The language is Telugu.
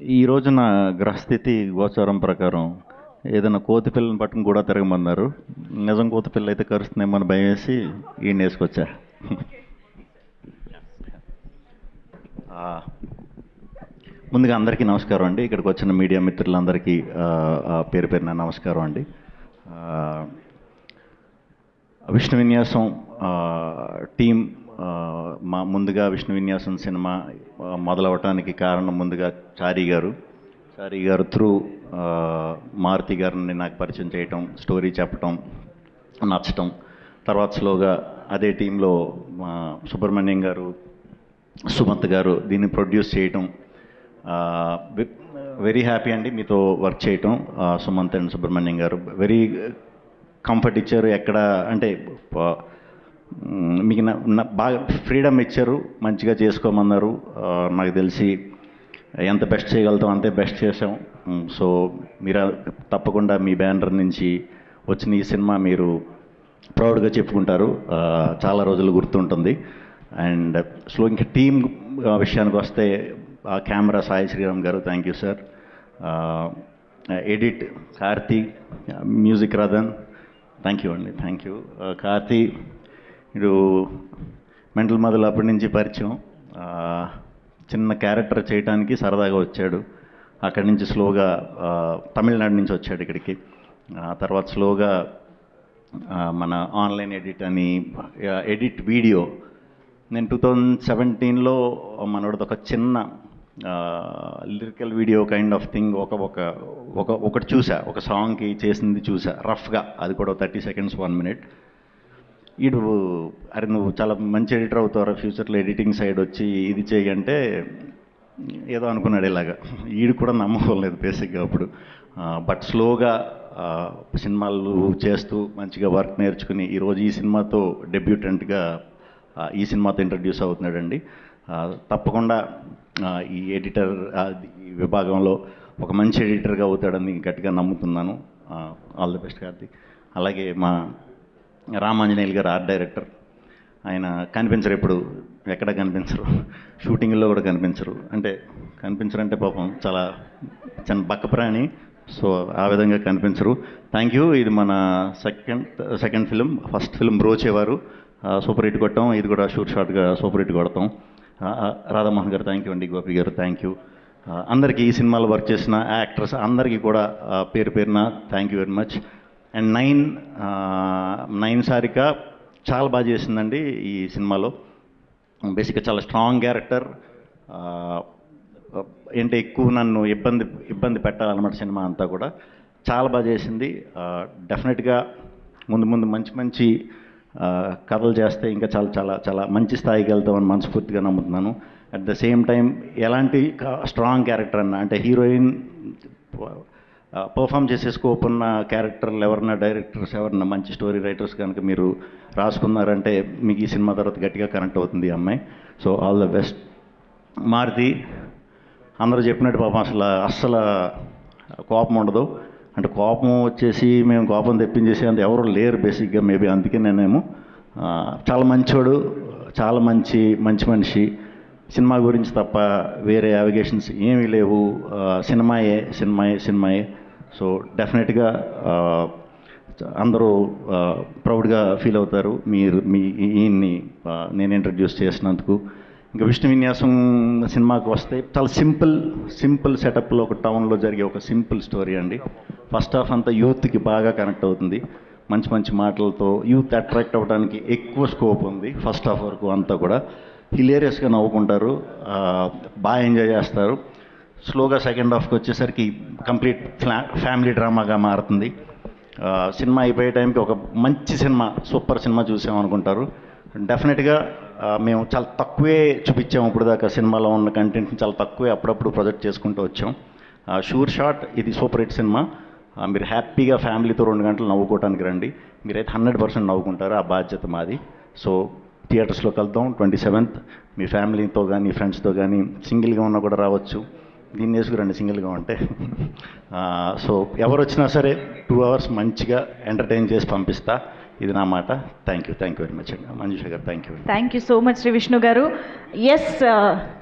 ఈ రోజు నా గ్రహస్థితి గోచారం ప్రకారం ఏదైనా కోతి పిల్లని పట్టుకుని కూడా తిరగమన్నారు. నిజం కోతి పిల్ల అయితే కరుస్తుందేమో అని భయం వేసి ఈయన వేసుకొచ్చా. ముందుగా అందరికీ నమస్కారం అండి. ఇక్కడికి వచ్చిన మీడియా మిత్రులందరికీ పేరు పేరున నమస్కారం అండి. విష్ణు విన్యాసం టీం ముందుగా విష్ణు విన్యాసం సినిమా మొదలవటానికి కారణం ముందుగా చారీ గారు త్రూ మారుతి గారిని నాకు పరిచయం చేయటం, స్టోరీ చెప్పటం, నచ్చటం. తర్వాత స్లోగా అదే టీంలో సుబ్రహ్మణ్యం గారు, సుమంత్ గారు దీన్ని ప్రొడ్యూస్ చేయటం. వెరీ హ్యాపీ అండి మీతో వర్క్ చేయటం. సుమంత్ అండ్ సుబ్రహ్మణ్యం గారు వెరీ కంఫర్ట్ ఇచ్చారు. ఎక్కడ అంటే మీకు బాగా ఫ్రీడమ్ ఇచ్చారు, మంచిగా చేసుకోమన్నారు. నాకు తెలిసి ఎంత బెస్ట్ చేయగలుగుతాం అంతే బెస్ట్ చేసాం. సో మీరు తప్పకుండా మీ బ్యానర్ నుంచి వచ్చిన ఈ సినిమా మీరు ప్రౌడ్గా చెప్పుకుంటారు, చాలా రోజులు గుర్తుంటుంది. అండ్ సో ఇంకా టీం విషయానికి వస్తే కెమెరా సాయి శ్రీరామ్ గారు, thank you sir. Edit Karthi, music Rathan, thank you అండి, థ్యాంక్ యూ. కార్తీ ఇడు మెంటల్ మొదలు అప్పటి నుంచి పరిచయం. చిన్న క్యారెక్టర్ చేయడానికి సరదాగా వచ్చాడు. అక్కడి నుంచి స్లోగా తమిళనాడు నుంచి వచ్చాడు ఇక్కడికి. తర్వాత స్లోగా మన ఆన్లైన్ ఎడిట్ అని ఎడిట్ వీడియో నేను 2017లో మనోడిది ఒక చిన్న lyrical video kind of thing ఒకటి చూసా, ఒక సాంగ్కి చేసింది చూసా రఫ్గా. అది కూడా 30 seconds 1 minute. ఈడు అరే నువ్వు చాలా మంచి ఎడిటర్ అవుతావు, ఫ్యూచర్లో ఎడిటింగ్ సైడ్ వచ్చి ఇది చేయంటే ఏదో అనుకున్నాడు. ఇలాగా ఈడు కూడా నమ్మకం బేసిక్గా అప్పుడు. బట్ స్లోగా సినిమాలు చేస్తూ మంచిగా వర్క్ నేర్చుకుని ఈరోజు ఈ సినిమాతో డెబ్యూటెంట్గా ఈ సినిమాతో ఇంట్రడ్యూస్ అవుతున్నాడండి. తప్పకుండా ఈ ఎడిటర్ ఈ విభాగంలో ఒక మంచి ఎడిటర్గా అవుతాడని గట్టిగా నమ్ముతున్నాను. All the best Karthik. అలాగే మా రామాంజనేయులు గారు ఆర్ట్ డైరెక్టర్. ఆయన కనిపించరు, ఎప్పుడు ఎక్కడ కనిపించరు, షూటింగ్లో కూడా కనిపించరు. అంటే కనిపించరంటే పాపం చాలా చిన్న బక్క ప్రాణి, సో ఆ విధంగా కనిపించరు. Thank you. ఇది మన second film. First film Brochevaru super hit కొట్టాం, ఇది కూడా షార్ట్గా సూపర్ హిట్ కొడతాం. రాధామోహన్ గారు థ్యాంక్ యూ అండి, గోపి గారు థ్యాంక్ యూ. అందరికీ ఈ సినిమాలో వర్క్ చేసిన యాక్టర్స్ అందరికీ కూడా పేరు పేరున thank you very much. And nine Sarika చాలా బాగా చేసిందండి ఈ సినిమాలో. బేసిక్గా చాలా స్ట్రాంగ్ క్యారెక్టర్. అంటే ఎక్కువ నన్ను ఇబ్బంది పెట్టాలన్నమాట సినిమా అంతా కూడా. చాలా బాగా చేసింది. డెఫినెట్గా ముందు మంచి కథలు చేస్తే ఇంకా చాలా చాలా చాలా మంచి స్థాయికి వెళ్తామని మనస్ఫూర్తిగా నమ్ముతున్నాను. అట్ ద సేమ్ టైం ఎలాంటి స్ట్రాంగ్ క్యారెక్టర్ అన్న అంటే హీరోయిన్ పర్ఫామ్ చేసే స్కోప్ ఉన్న క్యారెక్టర్లు ఎవరన్నా డైరెక్టర్స్ ఎవరన్నా మంచి స్టోరీ రైటర్స్ కనుక మీరు రాసుకున్నారంటే మీకు ఈ సినిమా తర్వాత గట్టిగా కనెక్ట్ అవుతుంది ఈ అమ్మాయి. So all the best. Maruthi అందరూ చెప్పినట్టు పాపం అస్సలు కోపం ఉండదు. అంటే కోపం వచ్చేసి మేము కోపం తెప్పించేసి అంత ఎవరు లేరు బేసిక్గా. మేబీ అందుకే నేనేమో చాలా మంచోడు, చాలా మంచి మనిషి. సినిమా గురించి తప్ప వేరే అవిగేషన్స్ ఏమీ లేవు. సినిమాయే. సో డెఫినెట్గా అందరూ ప్రౌడ్గా ఫీల్ అవుతారు ఈయన్ని నేను ఇంట్రడ్యూస్ చేసినందుకు. ఇంకా విష్ణు విన్యాసం సినిమాకి వస్తే చాలా సింపుల్ సెటప్లో ఒక టౌన్లో జరిగే ఒక సింపుల్ స్టోరీ అండి. ఫస్ట్ హాఫ్ అంతా యూత్కి బాగా కనెక్ట్ అవుతుంది. మంచి మాటలతో యూత్ అట్రాక్ట్ అవ్వడానికి ఎక్కువ స్కోప్ ఉంది. ఫస్ట్ హాఫ్ వరకు అంతా కూడా హిలేరియస్గా నవ్వుకుంటారు, బాగా ఎంజాయ్ చేస్తారు. స్లోగా సెకండ్ హాఫ్కి వచ్చేసరికి కంప్లీట్ ఫ్యామిలీ డ్రామాగా మారుతుంది. సినిమా అయిపోయే టైంకి ఒక మంచి సినిమా, సూపర్ సినిమా చూసామనుకుంటారు. డెఫినెట్గా మేము చాలా తక్కువే చూపించాము ఇప్పుడు దాకా. సినిమాలో ఉన్న కంటెంట్ని చాలా తక్కువే అప్పుడప్పుడు ప్రొజెక్ట్ చేసుకుంటూ వచ్చాం. షూర్ షాట్ ఇది సూపర్ హిట్ సినిమా. మీరు హ్యాపీగా ఫ్యామిలీతో 2 గంటలు నవ్వుకోవడానికి రండి. మీరైతే 100% నవ్వుకుంటారు, ఆ బాధ్యత మాది. సో థియేటర్స్లో కలుద్దాం 27th. మీ ఫ్యామిలీతో కానీ ఫ్రెండ్స్తో కానీ సింగిల్గా ఉన్నా కూడా రావచ్చు. దీన్ని వేసుకురండి సింగిల్గా ఉంటే. సో ఎవరు వచ్చినా సరే 2 hours మంచిగా ఎంటర్టైన్ చేసి పంపిస్తా. ఇది నా మాట. థ్యాంక్ యూ వెరీ మచ్ అండి. మంజుష గారు thank you so much Sri Vishnu గారు. ఎస్